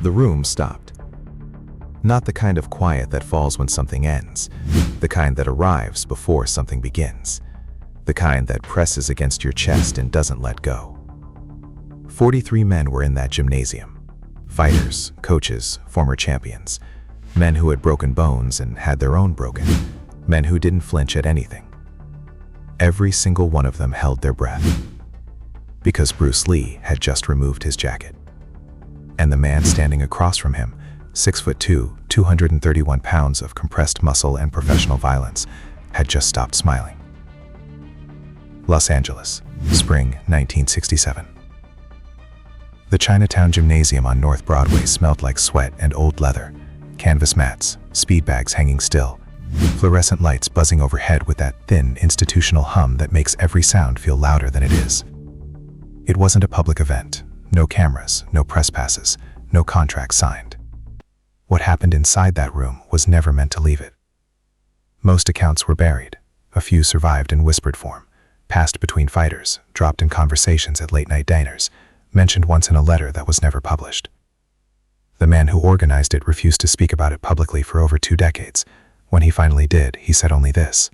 The room stopped. Not the kind of quiet that falls when something ends, the kind that arrives before something begins, the kind that presses against your chest and doesn't let go. 43 men were in that gymnasium. Fighters, coaches, former champions, men who had broken bones and had their own broken, men who didn't flinch at anything. Every single one of them held their breath, because Bruce Lee had just removed his jacket. And the man standing across from him, 6'2", 231 pounds of compressed muscle and professional violence, had just stopped smiling. Los Angeles, spring 1967. The Chinatown Gymnasium on North Broadway smelled like sweat and old leather, canvas mats, speed bags hanging still, fluorescent lights buzzing overhead with that thin institutional hum that makes every sound feel louder than it is. It wasn't a public event, no cameras, no press passes, no contract signed. What happened inside that room was never meant to leave it. Most accounts were buried, a few survived in whispered form, passed between fighters, dropped in conversations at late-night diners, mentioned once in a letter that was never published. The man who organized it refused to speak about it publicly for over 2 decades. When he finally did, he said only this: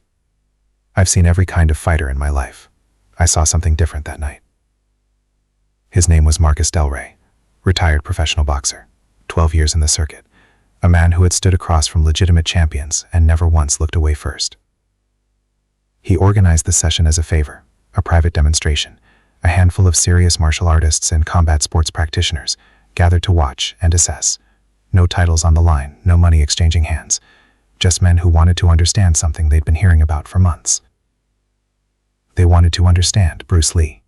"I've seen every kind of fighter in my life. I saw something different that night." His name was Marcus Del Rey, retired professional boxer, 12 years in the circuit, a man who had stood across from legitimate champions and never once looked away first. He organized the session as a favor, a private demonstration. A handful of serious martial artists and combat sports practitioners gathered to watch and assess. No titles on the line, no money exchanging hands. Just men who wanted to understand something they'd been hearing about for months. They wanted to understand Bruce Lee.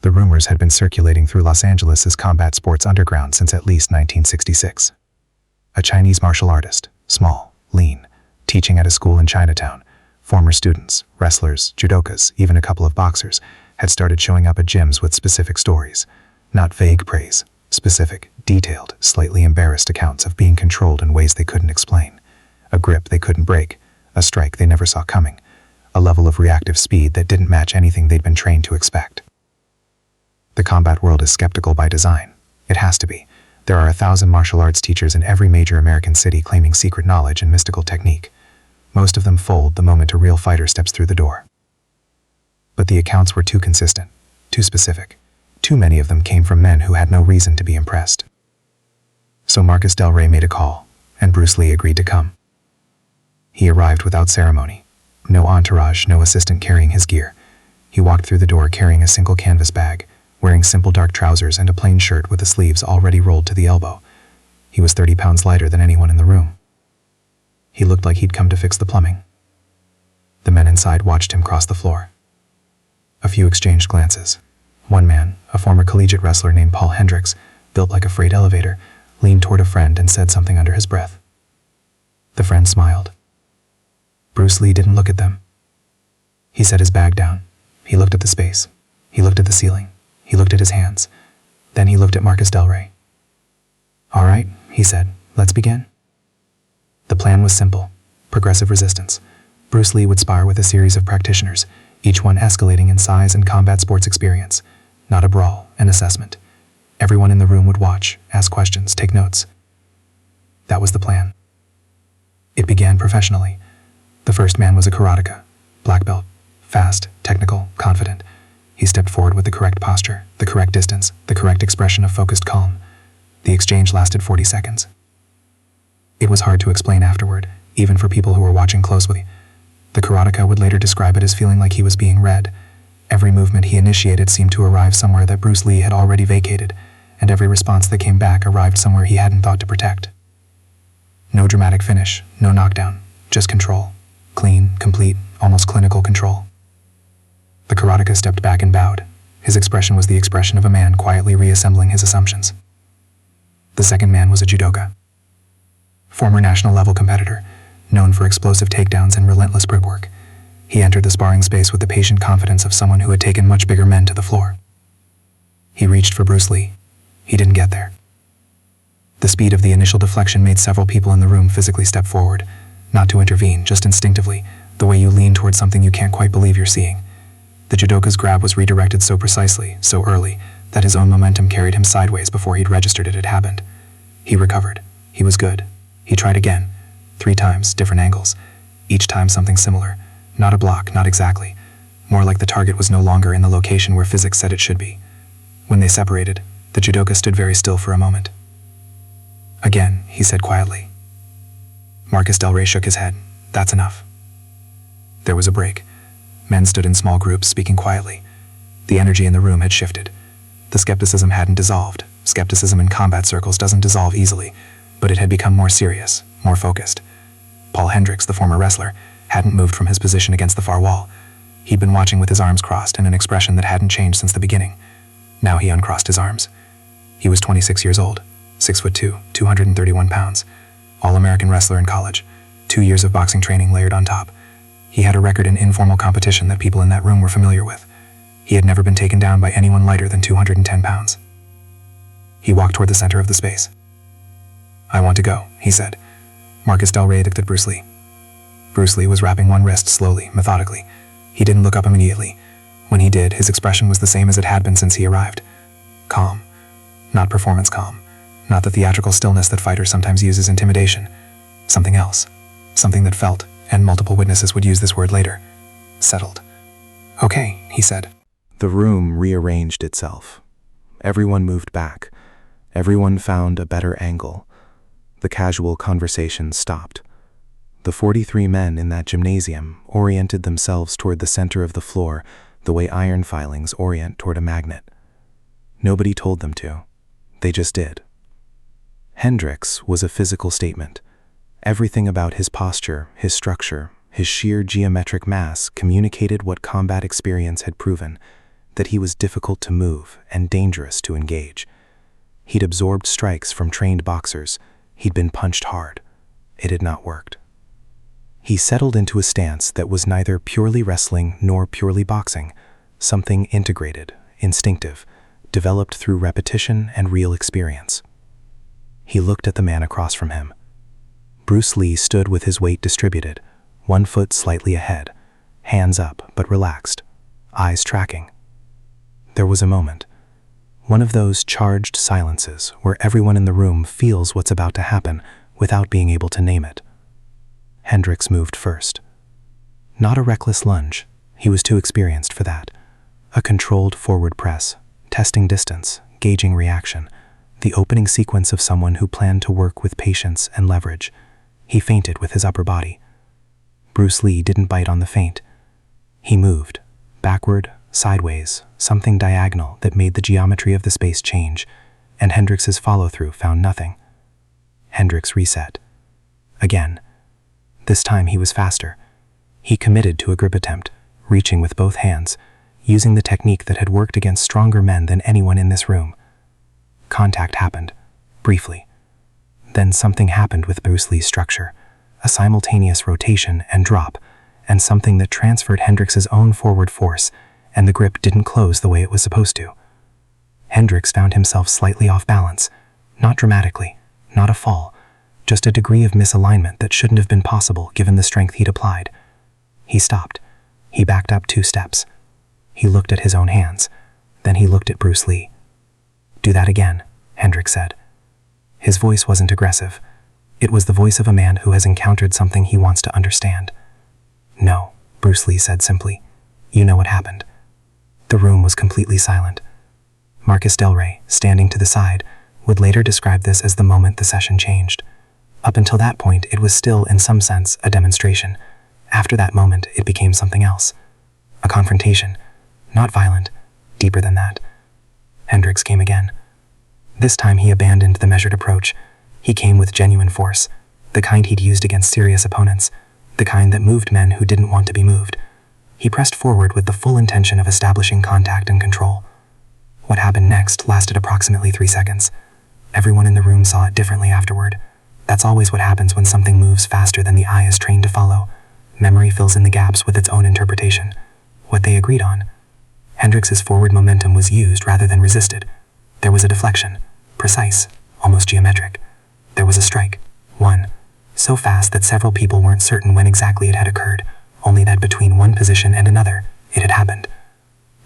The rumors had been circulating through Los Angeles' combat sports underground since at least 1966. A Chinese martial artist, small, lean, teaching at a school in Chinatown. Former students, wrestlers, judokas, even a couple of boxers, had started showing up at gyms with specific stories. Not vague praise, specific, detailed, slightly embarrassed accounts of being controlled in ways they couldn't explain. A grip they couldn't break, a strike they never saw coming, a level of reactive speed that didn't match anything they'd been trained to expect. The combat world is skeptical by design. It has to be. There are 1,000 martial arts teachers in every major American city claiming secret knowledge and mystical technique. Most of them fold the moment a real fighter steps through the door. But the accounts were too consistent, too specific. Too many of them came from men who had no reason to be impressed. So Marcus Del Rey made a call, and Bruce Lee agreed to come. He arrived without ceremony. No entourage, no assistant carrying his gear. He walked through the door carrying a single canvas bag, wearing simple dark trousers and a plain shirt with the sleeves already rolled to the elbow. He was 30 pounds lighter than anyone in the room. He looked like he'd come to fix the plumbing. The men inside watched him cross the floor. A few exchanged glances. One man, a former collegiate wrestler named Paul Hendricks, built like a freight elevator, leaned toward a friend and said something under his breath. The friend smiled. Bruce Lee didn't look at them. He set his bag down. He looked at the space. He looked at the ceiling. He looked at his hands. Then he looked at Marcus Del Rey. "All right," he said, "let's begin." The plan was simple. Progressive resistance. Bruce Lee would spar with a series of practitioners, each one escalating in size and combat sports experience. Not a brawl, an assessment. Everyone in the room would watch, ask questions, take notes. That was the plan. It began professionally. The first man was a karateka, black belt, fast, technical, confident. He stepped forward with the correct posture, the correct distance, the correct expression of focused calm. The exchange lasted 40 seconds. It was hard to explain afterward, even for people who were watching closely. The karateka would later describe it as feeling like he was being read. Every movement he initiated seemed to arrive somewhere that Bruce Lee had already vacated, and every response that came back arrived somewhere he hadn't thought to protect. No dramatic finish, no knockdown, just control. Clean, complete, almost clinical control. The karateka stepped back and bowed. His expression was the expression of a man quietly reassembling his assumptions. The second man was a judoka. Former national-level competitor, known for explosive takedowns and relentless brickwork. He entered the sparring space with the patient confidence of someone who had taken much bigger men to the floor. He reached for Bruce Lee. He didn't get there. The speed of the initial deflection made several people in the room physically step forward, not to intervene, just instinctively, the way you lean toward something you can't quite believe you're seeing. The judoka's grab was redirected so precisely, so early, that his own momentum carried him sideways before he'd registered it had happened. He recovered. He was good. He tried again. 3 times, different angles. Each time something similar. Not a block, not exactly. More like the target was no longer in the location where physics said it should be. When they separated, the judoka stood very still for a moment. "Again," he said quietly. Marcus Del Rey shook his head. "That's enough." There was a break. Men stood in small groups, speaking quietly. The energy in the room had shifted. The skepticism hadn't dissolved. Skepticism in combat circles doesn't dissolve easily, but it had become more serious, more focused. Paul Hendricks, the former wrestler, hadn't moved from his position against the far wall. He'd been watching with his arms crossed in an expression that hadn't changed since the beginning. Now he uncrossed his arms. He was 26 years old, 6'2", 231 pounds, all-American wrestler in college, 2 years of boxing training layered on top. He had a record in informal competition that people in that room were familiar with. He had never been taken down by anyone lighter than 210 pounds. He walked toward the center of the space. "I want to go," he said. Marcus Del Rey looked at Bruce Lee. Bruce Lee was wrapping one wrist slowly, methodically. He didn't look up immediately. When he did, his expression was the same as it had been since he arrived. Calm. Not performance calm. Not the theatrical stillness that fighters sometimes use as intimidation. Something else. Something that felt, and multiple witnesses would use this word later, settled. "Okay," he said. The room rearranged itself. Everyone moved back. Everyone found a better angle. The casual conversation stopped. The 43 men in that gymnasium oriented themselves toward the center of the floor the way iron filings orient toward a magnet. Nobody told them to. They just did. Hendricks was a physical statement. Everything about his posture, his structure, his sheer geometric mass communicated what combat experience had proven, that he was difficult to move and dangerous to engage. He'd absorbed strikes from trained boxers. He'd been punched hard. It had not worked. He settled into a stance that was neither purely wrestling nor purely boxing, something integrated, instinctive, developed through repetition and real experience. He looked at the man across from him. Bruce Lee stood with his weight distributed, one foot slightly ahead, hands up but relaxed, eyes tracking. There was a moment. One of those charged silences where everyone in the room feels what's about to happen without being able to name it. Hendricks moved first. Not a reckless lunge. He was too experienced for that. A controlled forward press, testing distance, gauging reaction, the opening sequence of someone who planned to work with patience and leverage. He feinted with his upper body. Bruce Lee didn't bite on the feint. He moved, backward, sideways, something diagonal that made the geometry of the space change, and Hendricks's follow-through found nothing. Hendricks reset. Again. This time he was faster. He committed to a grip attempt, reaching with both hands, using the technique that had worked against stronger men than anyone in this room. Contact happened, briefly. Then something happened with Bruce Lee's structure, a simultaneous rotation and drop, and something that transferred Hendricks's own forward force, and the grip didn't close the way it was supposed to. Hendricks found himself slightly off balance, not dramatically, not a fall, just a degree of misalignment that shouldn't have been possible given the strength he'd applied. He stopped. He backed up 2 steps. He looked at his own hands. Then he looked at Bruce Lee. "Do that again," Hendricks said. His voice wasn't aggressive. It was the voice of a man who has encountered something he wants to understand. "No," Bruce Lee said simply. "You know what happened." The room was completely silent. Marcus Del Rey, standing to the side, would later describe this as the moment the session changed. Up until that point, it was still, in some sense, a demonstration. After that moment, it became something else. A confrontation. Not violent. Deeper than that. Hendricks came again. This time he abandoned the measured approach. He came with genuine force, the kind he'd used against serious opponents, the kind that moved men who didn't want to be moved. He pressed forward with the full intention of establishing contact and control. What happened next lasted approximately 3 seconds. Everyone in the room saw it differently afterward. That's always what happens when something moves faster than the eye is trained to follow. Memory fills in the gaps with its own interpretation. What they agreed on. Hendricks's forward momentum was used rather than resisted. There was a deflection, precise, almost geometric. There was a strike, one, so fast that several people weren't certain when exactly it had occurred, only that between one position and another, it had happened.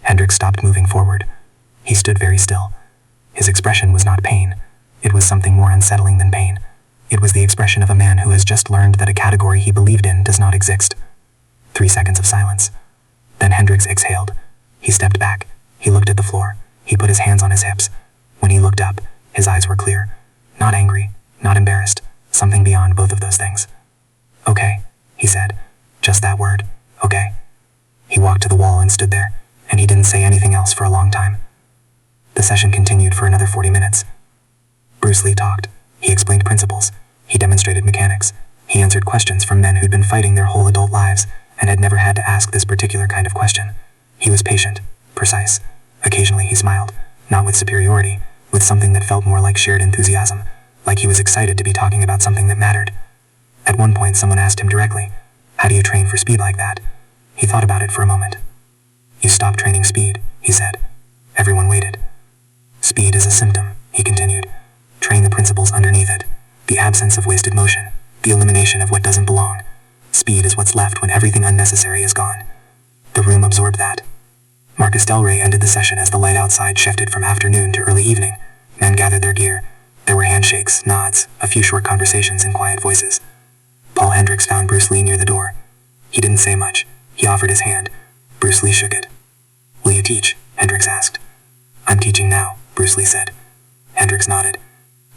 Hendricks stopped moving forward. He stood very still. His expression was not pain. It was something more unsettling than pain. It was the expression of a man who has just learned that a category he believed in does not exist. 3 seconds of silence. Then Hendricks exhaled. He stepped back. He looked at the floor. He put his hands on his hips. When he looked up, his eyes were clear. Not angry, not embarrassed, something beyond both of those things. "Okay," he said. Just that word, "okay." He walked to the wall and stood there, and he didn't say anything else for a long time. The session continued for another 40 minutes. Bruce Lee talked. He explained principles. He demonstrated mechanics. He answered questions from men who'd been fighting their whole adult lives and had never had to ask this particular kind of question. He was patient, precise. Occasionally he smiled, not with superiority, with something that felt more like shared enthusiasm, like he was excited to be talking about something that mattered. At one point someone asked him directly, "How do you train for speed like that?" He thought about it for a moment. "You stop training speed," he said. Everyone waited. "Speed is a symptom," he continued. "Train the principles underneath it. The absence of wasted motion, the elimination of what doesn't belong. Speed is what's left when everything unnecessary is gone." The room absorbed that. Marcus Del Rey ended the session as the light outside shifted from afternoon to early evening. Men gathered their gear. There were handshakes, nods, a few short conversations in quiet voices. Paul Hendricks found Bruce Lee near the door. He didn't say much. He offered his hand. Bruce Lee shook it. "Will you teach?" Hendricks asked. "I'm teaching now," Bruce Lee said. Hendricks nodded.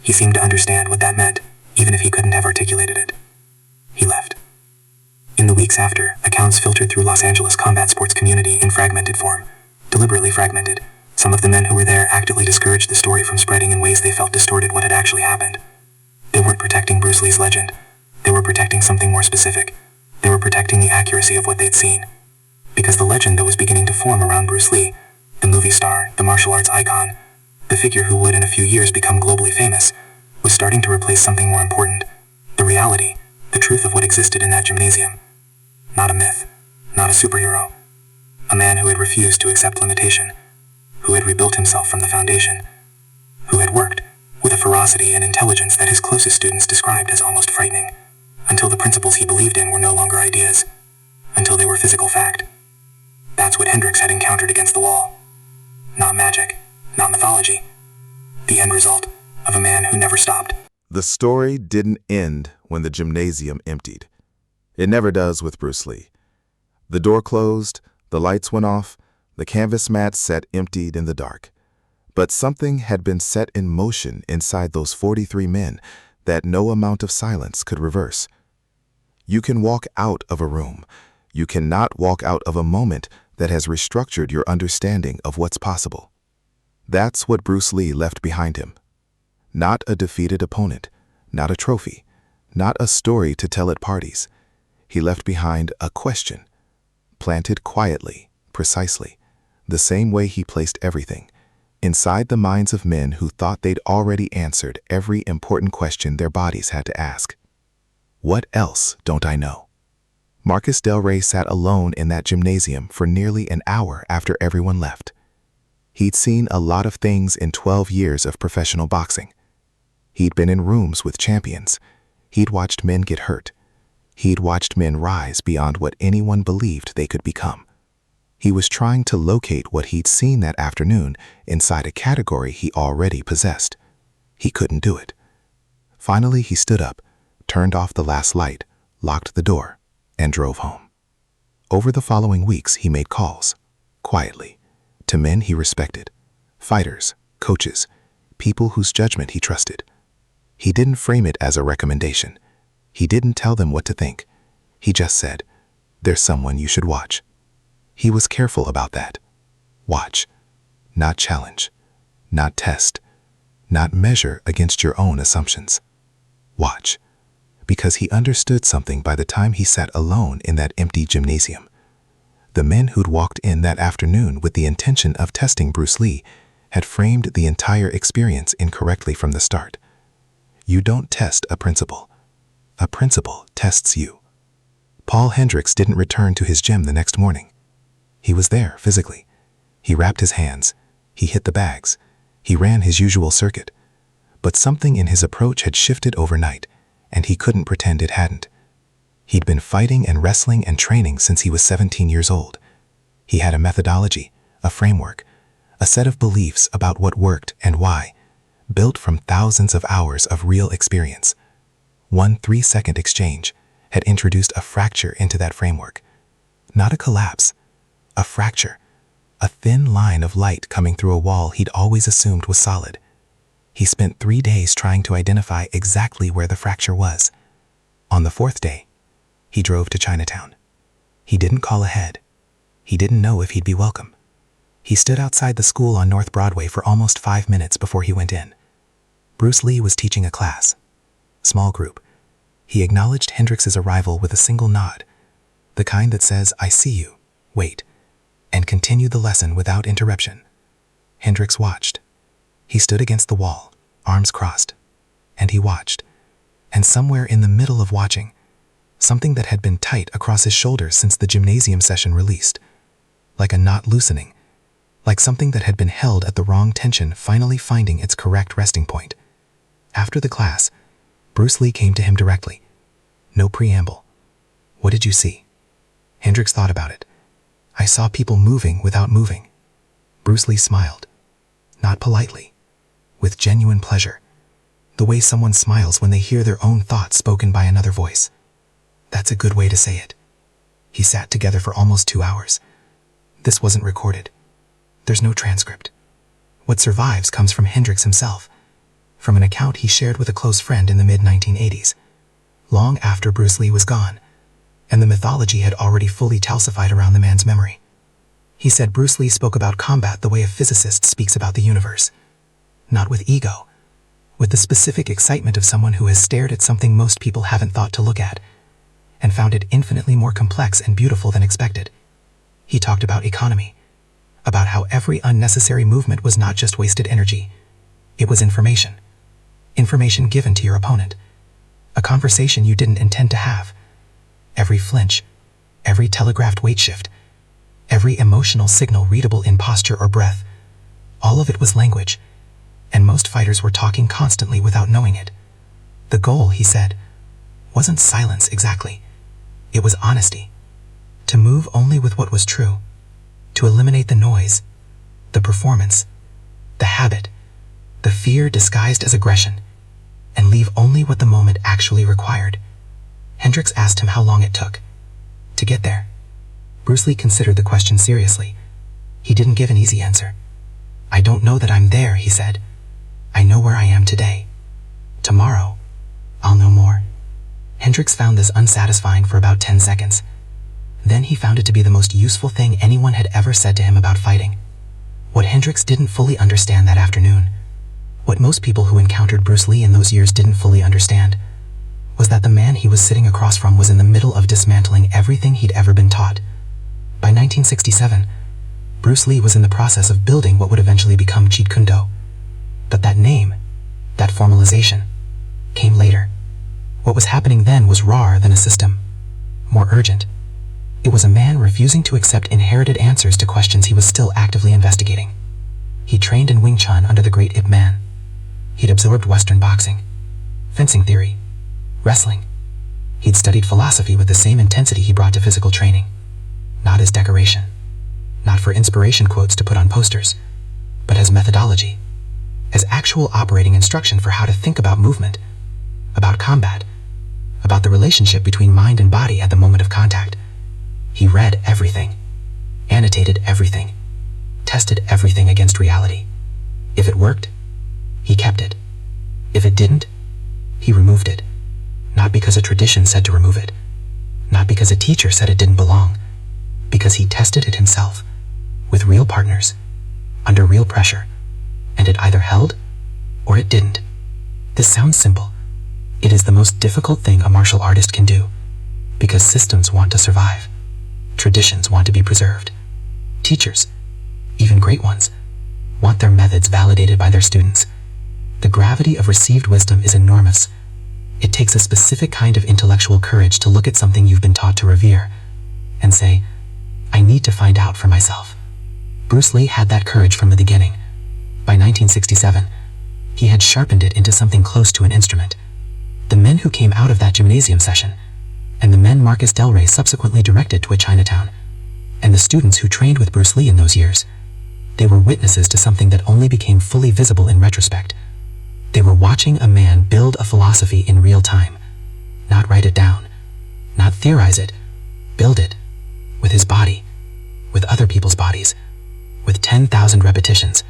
He seemed to understand what that meant, even if he couldn't have articulated it. He left. In the weeks after, accounts filtered through Los Angeles combat sports community in fragmented form. Deliberately fragmented. Some of the men who were there actively discouraged the story from spreading in ways they felt distorted what had actually happened. They weren't protecting Bruce Lee's legend. They were protecting something more specific. They were protecting the accuracy of what they'd seen. Because the legend that was beginning to form around Bruce Lee, the movie star, the martial arts icon, the figure who would in a few years become globally famous, was starting to replace something more important. The reality, the truth of what existed in that gymnasium. Not a myth, not a superhero. A man who had refused to accept limitation, who had rebuilt himself from the foundation, who had worked with a ferocity and intelligence that his closest students described as almost frightening, until the principles he believed in were no longer ideas, until they were physical fact. That's what Hendricks had encountered against the wall. Not magic, not mythology. The end result of a man who never stopped. The story didn't end when the gymnasium emptied. It never does with Bruce Lee. The door closed, the lights went off, the canvas mat sat emptied in the dark. But something had been set in motion inside those 43 men that no amount of silence could reverse. You can walk out of a room. You cannot walk out of a moment that has restructured your understanding of what's possible. That's what Bruce Lee left behind him. Not a defeated opponent, not a trophy, not a story to tell at parties. He left behind a question, planted quietly, precisely, the same way he placed everything, inside the minds of men who thought they'd already answered every important question their bodies had to ask. What else don't I know? Marcus Del Rey sat alone in that gymnasium for nearly an hour after everyone left. He'd seen a lot of things in 12 years of professional boxing. He'd been in rooms with champions. He'd watched men get hurt. He'd watched men rise beyond what anyone believed they could become. He was trying to locate what he'd seen that afternoon inside a category he already possessed. He couldn't do it. Finally, he stood up, turned off the last light, locked the door, and drove home. Over the following weeks, he made calls, quietly, to men he respected, fighters, coaches, people whose judgment he trusted. He didn't frame it as a recommendation. He didn't tell them what to think. He just said, "There's someone you should watch." He was careful about that. Watch, not challenge, not test, not measure against your own assumptions. Watch, because he understood something by the time he sat alone in that empty gymnasium. The men who'd walked in that afternoon with the intention of testing Bruce Lee had framed the entire experience incorrectly from the start. You don't test a principle. A principle tests you. Paul Hendricks didn't return to his gym the next morning. He was there physically. He wrapped his hands. He hit the bags. He ran his usual circuit. But something in his approach had shifted overnight, and he couldn't pretend it hadn't. He'd been fighting and wrestling and training since he was 17 years old. He had a methodology, a framework, a set of beliefs about what worked and why, built from thousands of hours of real experience. One 3-second exchange had introduced a fracture into that framework. Not a collapse, a fracture, a thin line of light coming through a wall he'd always assumed was solid. He spent 3 days trying to identify exactly where the fracture was. On the 4th day, he drove to Chinatown. He didn't call ahead. He didn't know if he'd be welcome. He stood outside the school on North Broadway for almost 5 minutes before he went in. Bruce Lee was teaching a class. Small group. He acknowledged Hendrix's arrival with a single nod, the kind that says, "I see you, wait," and continued the lesson without interruption. Hendrix watched. He stood against the wall, arms crossed, and he watched. And somewhere in the middle of watching, something that had been tight across his shoulders since the gymnasium session released, like a knot loosening, like something that had been held at the wrong tension finally finding its correct resting point. After the class, Bruce Lee came to him directly. No preamble. "What did you see?" Hendrix thought about it. "I saw people moving without moving." Bruce Lee smiled. Not politely, with genuine pleasure, the way someone smiles when they hear their own thoughts spoken by another voice. That's a good way to say it. He sat together for almost 2 hours. This wasn't recorded. There's no transcript. What survives comes from Hendrix himself, from an account he shared with a close friend in the mid-1980s, long after Bruce Lee was gone, and the mythology had already fully calcified around the man's memory. He said Bruce Lee spoke about combat the way a physicist speaks about the universe. Not with ego, with the specific excitement of someone who has stared at something most people haven't thought to look at, and found it infinitely more complex and beautiful than expected. He talked about economy, about how every unnecessary movement was not just wasted energy. It was information. Information given to your opponent. A conversation you didn't intend to have. Every flinch, every telegraphed weight shift, every emotional signal readable in posture or breath, all of it was language, and most fighters were talking constantly without knowing it. The goal, he said, wasn't silence exactly. It was honesty. To move only with what was true. To eliminate the noise, the performance, the habit, the fear disguised as aggression, and leave only what the moment actually required. Hendrix asked him how long it took to get there. Bruce Lee considered the question seriously. He didn't give an easy answer. "I don't know that I'm there," he said. "I know where I am today. Tomorrow, I'll know more." Hendrix found this unsatisfying for about 10 seconds. Then he found it to be the most useful thing anyone had ever said to him about fighting. What Hendrix didn't fully understand that afternoon, what most people who encountered Bruce Lee in those years didn't fully understand, was that the man he was sitting across from was in the middle of dismantling everything he'd ever been taught. By 1967, Bruce Lee was in the process of building what would eventually become Jeet Kune Do. But that name, that formalization, came later. What was happening then was rawer than a system, more urgent. It was a man refusing to accept inherited answers to questions he was still actively investigating. He trained in Wing Chun under the great Ip Man. He'd absorbed Western boxing, fencing theory, wrestling. He'd studied philosophy with the same intensity he brought to physical training. Not as decoration, not for inspiration quotes to put on posters, but as methodology, as actual operating instruction for how to think about movement, about combat, about the relationship between mind and body at the moment of contact. He read everything, annotated everything, tested everything against reality. If it worked, he kept it. If it didn't, he removed it. Not because a tradition said to remove it, not because a teacher said it didn't belong, because he tested it himself, with real partners, under real pressure, and it either held or it didn't. This sounds simple. It is the most difficult thing a martial artist can do, because systems want to survive. Traditions want to be preserved. Teachers, even great ones, want their methods validated by their students. The gravity of received wisdom is enormous. It takes a specific kind of intellectual courage to look at something you've been taught to revere and say, "I need to find out for myself." Bruce Lee had that courage from the beginning. By 1967, he had sharpened it into something close to an instrument. The men who came out of that gymnasium session, and the men Marcus Del Rey subsequently directed to a Chinatown, and the students who trained with Bruce Lee in those years, They were witnesses to something that only became fully visible in retrospect. They were watching a man build a philosophy in real time. Not write it down, not theorize it, build it. With his body, with other people's bodies, with 10,000 repetitions,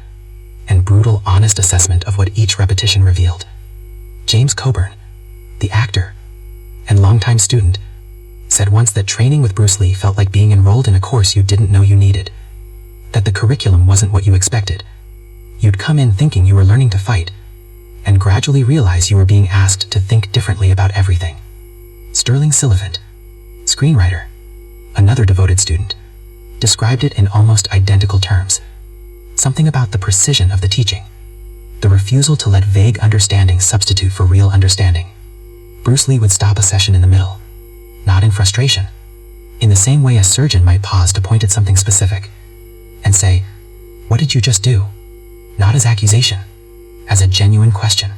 and brutal, honest assessment of what each repetition revealed. James Coburn, the actor and longtime student, said once that training with Bruce Lee felt like being enrolled in a course you didn't know you needed. That the curriculum wasn't what you expected. You'd come in thinking you were learning to fight, and gradually realize you were being asked to think differently about everything. Sterling Sylvant, screenwriter, another devoted student, described it in almost identical terms. Something about the precision of the teaching, the refusal to let vague understanding substitute for real understanding. Bruce Lee would stop a session in the middle, not in frustration, in the same way a surgeon might pause to point at something specific, and say, "What did you just do?" Not as accusation, as a genuine question.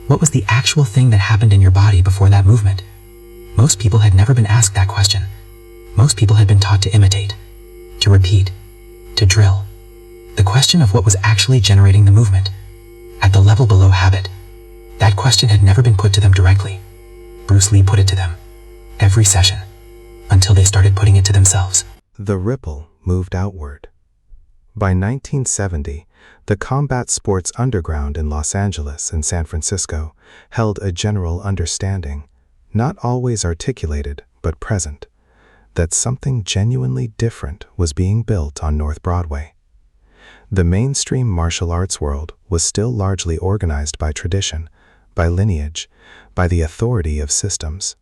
What was the actual thing that happened in your body before that movement? Most people had never been asked that question. Most people had been taught to imitate, to repeat, to drill. The question of what was actually generating the movement, at the level below habit, that question had never been put to them directly. Bruce Lee put it to them, every session, until they started putting it to themselves. The ripple moved outward. By 1970, the combat sports underground in Los Angeles and San Francisco held a general understanding, not always articulated but present, that something genuinely different was being built on North Broadway. The mainstream martial arts world was still largely organized by tradition, by lineage, by the authority of systems,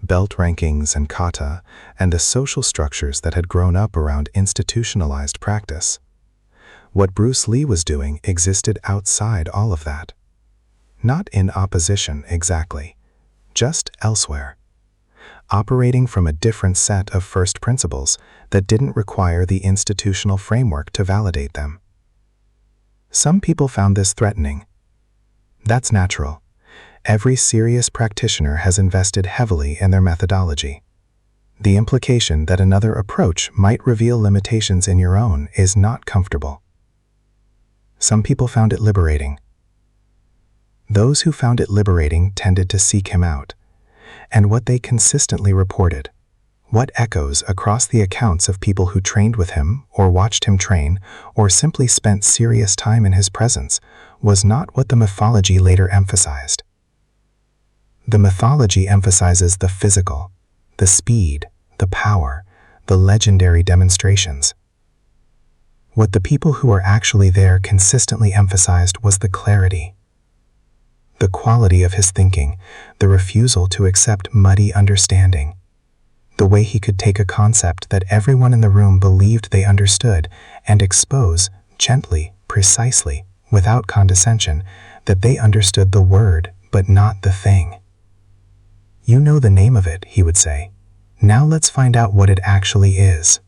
belt rankings and kata, and the social structures that had grown up around institutionalized practice. What Bruce Lee was doing existed outside all of that. Not in opposition exactly, just elsewhere. Operating from a different set of first principles that didn't require the institutional framework to validate them. Some people found this threatening. That's natural. Every serious practitioner has invested heavily in their methodology. The implication that another approach might reveal limitations in your own is not comfortable. Some people found it liberating. Those who found it liberating tended to seek him out. And what they consistently reported, what echoes across the accounts of people who trained with him or watched him train or simply spent serious time in his presence, was not what the mythology later emphasized. The mythology emphasizes the physical, the speed, the power, the legendary demonstrations. What the people who were actually there consistently emphasized was the clarity, the quality of his thinking, the refusal to accept muddy understanding, the way he could take a concept that everyone in the room believed they understood and expose, gently, precisely, without condescension, that they understood the word but not the thing. "You know the name of it," he would say. "Now let's find out what it actually is."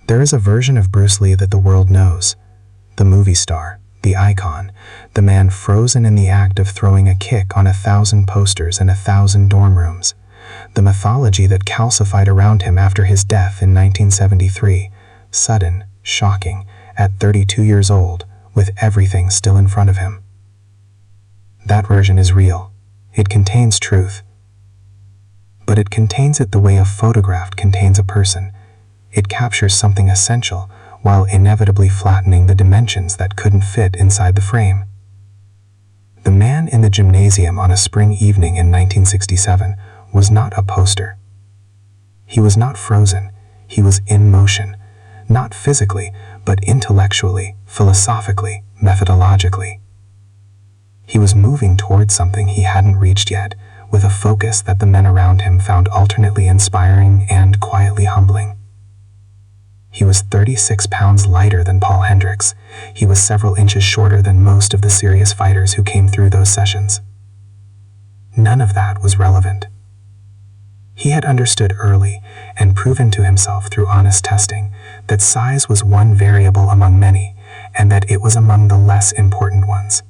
There is a version of Bruce Lee that the world knows, the movie star, the icon, the man frozen in the act of throwing a kick on 1,000 posters in 1,000 dorm rooms, the mythology that calcified around him after his death in 1973, sudden, shocking, at 32 years old, with everything still in front of him. That version is real. It contains truth. But it contains it the way a photograph contains a person. It captures something essential, while inevitably flattening the dimensions that couldn't fit inside the frame. The man in the gymnasium on a spring evening in 1967 was not a poster. He was not frozen. He was in motion, not physically, but intellectually, philosophically, methodologically. He was moving towards something he hadn't reached yet, with a focus that the men around him found alternately inspiring and quietly humbling. He was 36 pounds lighter than Paul Hendricks. He was several inches shorter than most of the serious fighters who came through those sessions. None of that was relevant. He had understood early and proven to himself through honest testing that size was one variable among many, and that it was among the less important ones.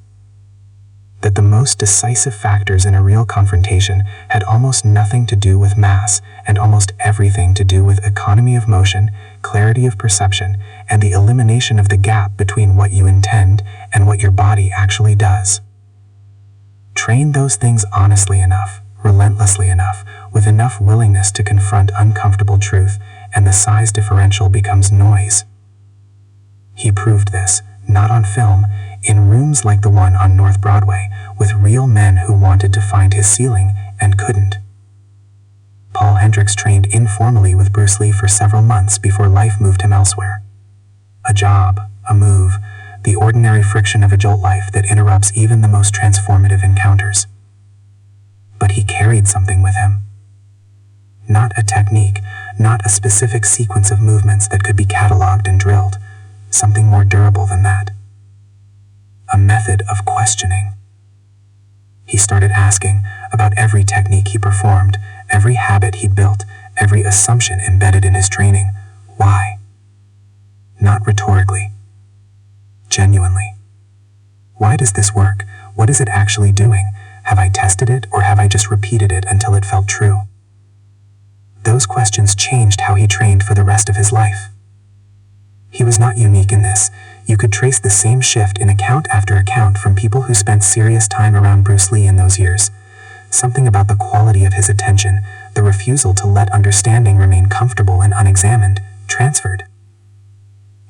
that the most decisive factors in a real confrontation had almost nothing to do with mass and almost everything to do with economy of motion, clarity of perception, and the elimination of the gap between what you intend and what your body actually does. Train those things honestly enough, relentlessly enough, with enough willingness to confront uncomfortable truth, and the size differential becomes noise. He proved this, not on film, in rooms like the one on North Broadway, with real men who wanted to find his ceiling and couldn't. Paul Hendricks trained informally with Bruce Lee for several months before life moved him elsewhere. A job, a move, the ordinary friction of adult life that interrupts even the most transformative encounters. But he carried something with him. Not a technique, not a specific sequence of movements that could be cataloged and drilled. Something more durable than that. A method of questioning. He started asking about every technique he performed, every habit he built, every assumption embedded in his training. Why? Not rhetorically. Genuinely. Why does this work? What is it actually doing? Have I tested it, or have I just repeated it until it felt true? Those questions changed how he trained for the rest of his life. He was not unique in this. You could trace the same shift in account after account from people who spent serious time around Bruce Lee in those years. Something about the quality of his attention, the refusal to let understanding remain comfortable and unexamined, transferred.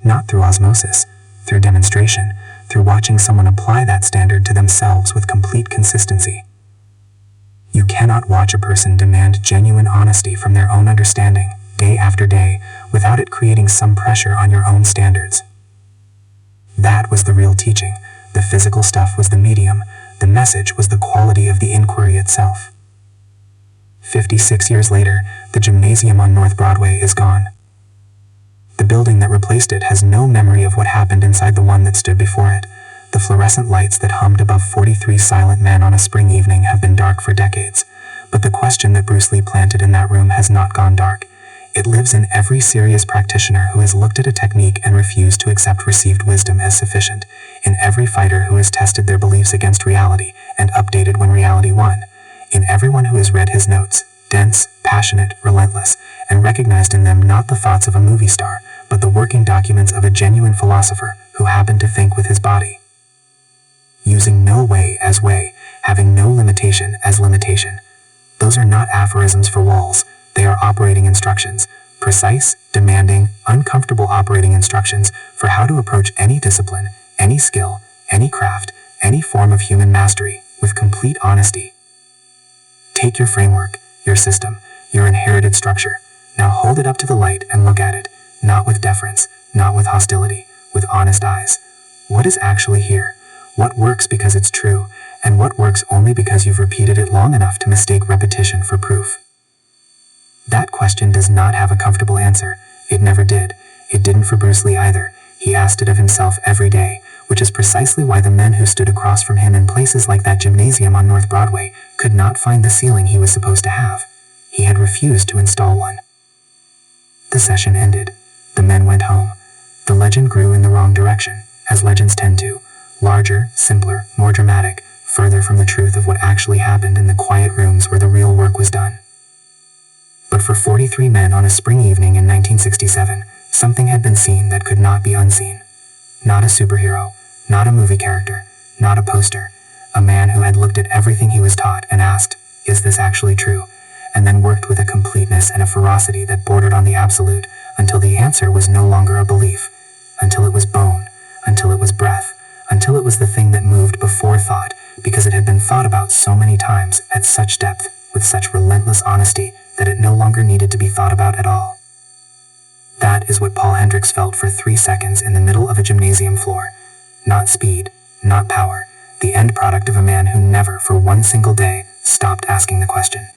Not through osmosis, through demonstration, through watching someone apply that standard to themselves with complete consistency. You cannot watch a person demand genuine honesty from their own understanding, day after day, without it creating some pressure on your own standards. That was the real teaching. The physical stuff was the medium. The message was the quality of the inquiry itself. 56 years later, the gymnasium on North Broadway is gone. The building that replaced it has no memory of what happened inside the one that stood before it. The fluorescent lights that hummed above 43 silent men on a spring evening have been dark for decades. But the question that Bruce Lee planted in that room has not gone dark. It lives in every serious practitioner who has looked at a technique and refused to accept received wisdom as sufficient, in every fighter who has tested their beliefs against reality and updated when reality won, in everyone who has read his notes, dense, passionate, relentless, and recognized in them not the thoughts of a movie star, but the working documents of a genuine philosopher who happened to think with his body. Using no way as way, having no limitation as limitation. Those are not aphorisms for walls. They are operating instructions, precise, demanding, uncomfortable operating instructions for how to approach any discipline, any skill, any craft, any form of human mastery, with complete honesty. Take your framework, your system, your inherited structure. Now hold it up to the light and look at it, not with deference, not with hostility, with honest eyes. What is actually here? What works because it's true, and what works only because you've repeated it long enough to mistake repetition for proof? That question does not have a comfortable answer. It never did. It didn't for Bruce Lee either. He asked it of himself every day, which is precisely why the men who stood across from him in places like that gymnasium on North Broadway could not find the ceiling he was supposed to have. He had refused to install one. The session ended. The men went home. The legend grew in the wrong direction, as legends tend to. Larger, simpler, more dramatic, further from the truth of what actually happened in the quiet rooms where the real work was done. But for 43 men on a spring evening in 1967, something had been seen that could not be unseen. Not a superhero, not a movie character, not a poster. A man who had looked at everything he was taught and asked, "Is this actually true?" and then worked with a completeness and a ferocity that bordered on the absolute, until the answer was no longer a belief, until it was bone, until it was breath, until it was the thing that moved before thought, because it had been thought about so many times, at such depth, with such relentless honesty, that it no longer needed to be thought about at all. That is what Paul Hendricks felt for 3 seconds in the middle of a gymnasium floor. Not speed, not power, the end product of a man who never, for one single day, stopped asking the question.